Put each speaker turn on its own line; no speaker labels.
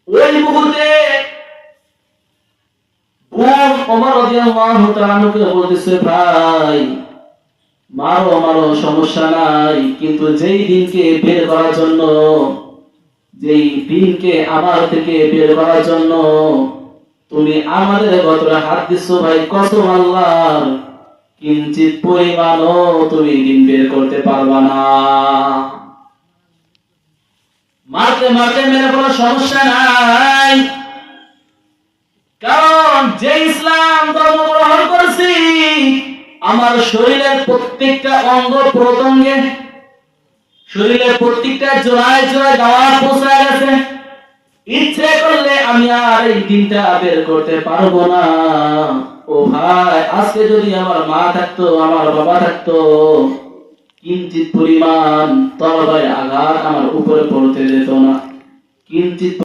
ওই মুহূর্তে ওমর রাদিয়াল্লাহু তাআলা বলতেছে, ভাই মারো মারো, সমস্যা নাই, কিন্তু যেই দিনকে আমার থেকে বের করার জন্য তুমি আমাদের গতরে হাত দিচ্ছ, ভাই কসম আল্লাহর, কিঞ্চিত পরিমাণও তুমি দিন বের করতে পারবা না। মারতে মারতে মেরে কোনো সমস্যা নাই, কারণ যে ইসলাম ধর্ম গ্রহণ করছি আমার শরীরের প্রত্যেকটা অঙ্গ প্রত্যঙ্গে, শরীরের প্রত্যেকটা জোড়ায় জোড়ায় দাওয়াত পৌঁছে গেছে। ইচ্ছে করলে আমি আর এই দিনটা বের করতে পারবো না। ও ভাই, আজকে যদি আমার মা থাকতো, আমার বাবা থাকতো, কিঞ্চিত পরিমাণ তরবারি আঘাত আমার উপরে পড়তে দিত না। কিঞ্চিত